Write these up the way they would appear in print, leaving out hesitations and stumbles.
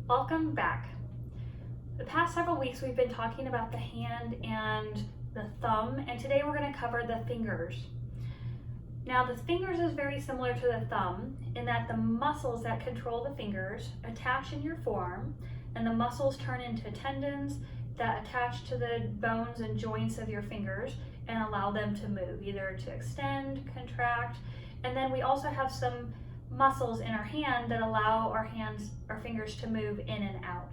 Welcome back. The past several weeks we've been talking about the hand and the thumb, and today we're going to cover the fingers. Now the fingers is very similar to the thumb in that the muscles that control the fingers attach in your forearm, and the muscles turn into tendons that attach to the bones and joints of your fingers and allow them to move, either to extend, contract, and then we also have some muscles in our hand that allow our fingers to move in and out.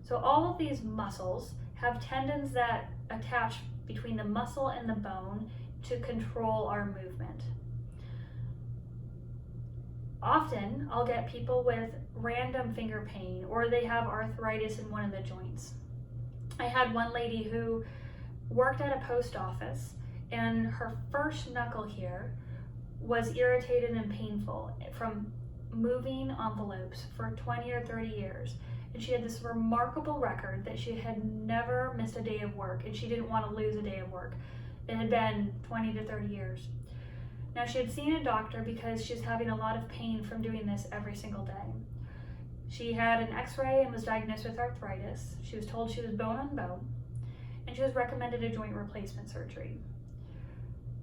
So all of these muscles have tendons that attach between the muscle and the bone to control our movement. Often I'll get people with random finger pain, or they have arthritis in one of the joints. I had one lady who worked at a post office, and her first knuckle here was irritated and painful from moving envelopes for 20 or 30 years. And she had this remarkable record that she had never missed a day of work, and she didn't want to lose a day of work. It had been 20 to 30 years. Now she had seen a doctor because she was having a lot of pain from doing this every single day. She had an x-ray and was diagnosed with arthritis. She was told she was bone on bone, and she was recommended a joint replacement surgery.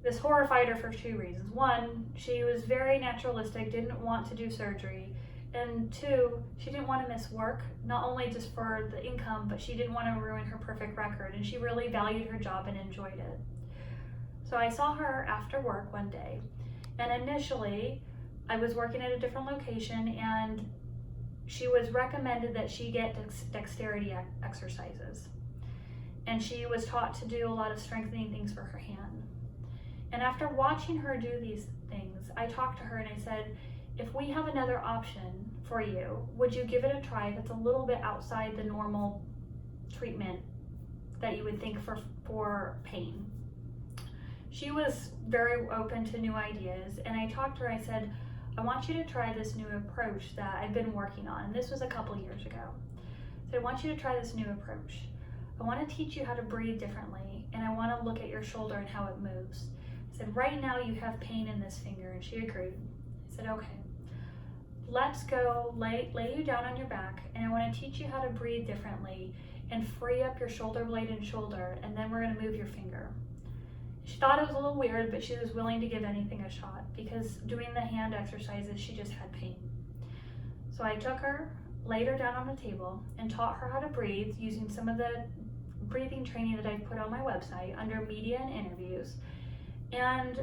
This horrified her for two reasons. One, she was very naturalistic, didn't want to do surgery. And two, she didn't want to miss work, not only just for the income, but she didn't want to ruin her perfect record, and she really valued her job and enjoyed it. So I saw her after work one day, and initially I was working at a different location, and she was recommended that she get dexterity exercises. And she was taught to do a lot of strengthening things for her hand. And after watching her do these things, I talked to her and I said, if we have another option for you, would you give it a try that's a little bit outside the normal treatment that you would think for pain? She was very open to new ideas, and I talked to her, I said, I want you to try this new approach that I've been working on. And this was a couple years ago. So I want you to try this new approach. I want to teach you how to breathe differently, and I want to look at your shoulder and how it moves. I said, right now you have pain in this finger, and she agreed. I said, okay, let's go lay you down on your back, and I want to teach you how to breathe differently and free up your shoulder blade and shoulder, and then we're going to move your finger. She thought it was a little weird, but she was willing to give anything a shot because doing the hand exercises, she just had pain. So I took her, laid her down on a table, and taught her how to breathe using some of the breathing training that I put on my website under media and interviews. And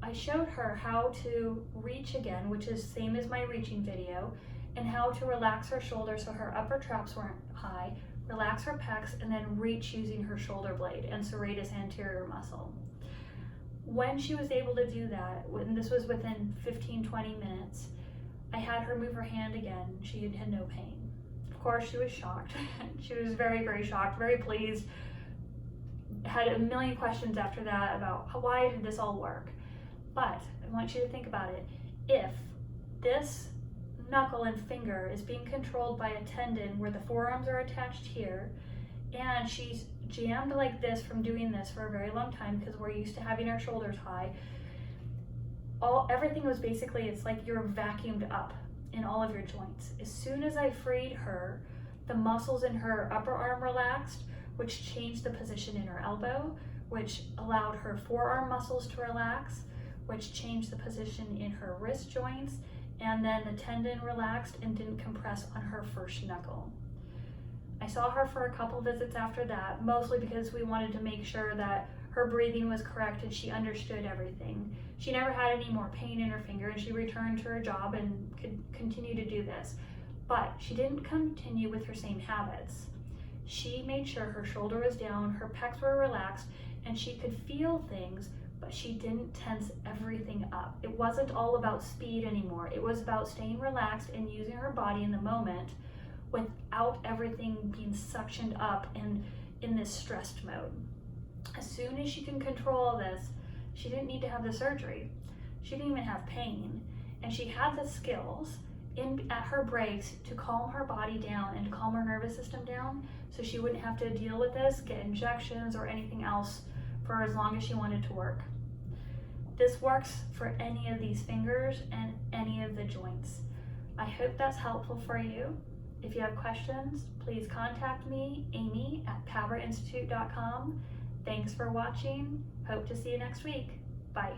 I showed her how to reach again, which is same as my reaching video, and how to relax her shoulders so her upper traps weren't high, relax her pecs, and then reach using her shoulder blade and serratus anterior muscle. When she was able to do that, and this was within 15-20 minutes, I had her move her hand again. She had no pain. Of course, she was shocked. She was very, very shocked, very pleased. Had a million questions after that about why did this all work. But I want you to think about it. If this knuckle and finger is being controlled by a tendon where the forearms are attached here, and she's jammed like this from doing this for a very long time because we're used to having our shoulders high, everything was basically, it's like you're vacuumed up in all of your joints. As soon as I freed her, the muscles in her upper arm relaxed, which changed the position in her elbow, which allowed her forearm muscles to relax, which changed the position in her wrist joints, and then the tendon relaxed and didn't compress on her first knuckle. I saw her for a couple visits after that, mostly because we wanted to make sure that her breathing was correct and she understood everything. She never had any more pain in her finger, and she returned to her job and could continue to do this. But she didn't continue with her same habits. She made sure her shoulder was down, her pecs were relaxed, and she could feel things, but she didn't tense everything up. It wasn't all about speed anymore. It was about staying relaxed and using her body in the moment without everything being suctioned up and in this stressed mode. As soon as she can control all this, she didn't need to have the surgery. She didn't even have pain, and she had the skills at her breaks to calm her body down and to calm her nervous system down so she wouldn't have to deal with this, get injections or anything else for as long as she wanted to work. This works for any of these fingers and any of the joints. I hope that's helpful for you. If you have questions, please contact me, Amy, at powerinstitute.com. Thanks for watching. Hope to see you next week. Bye.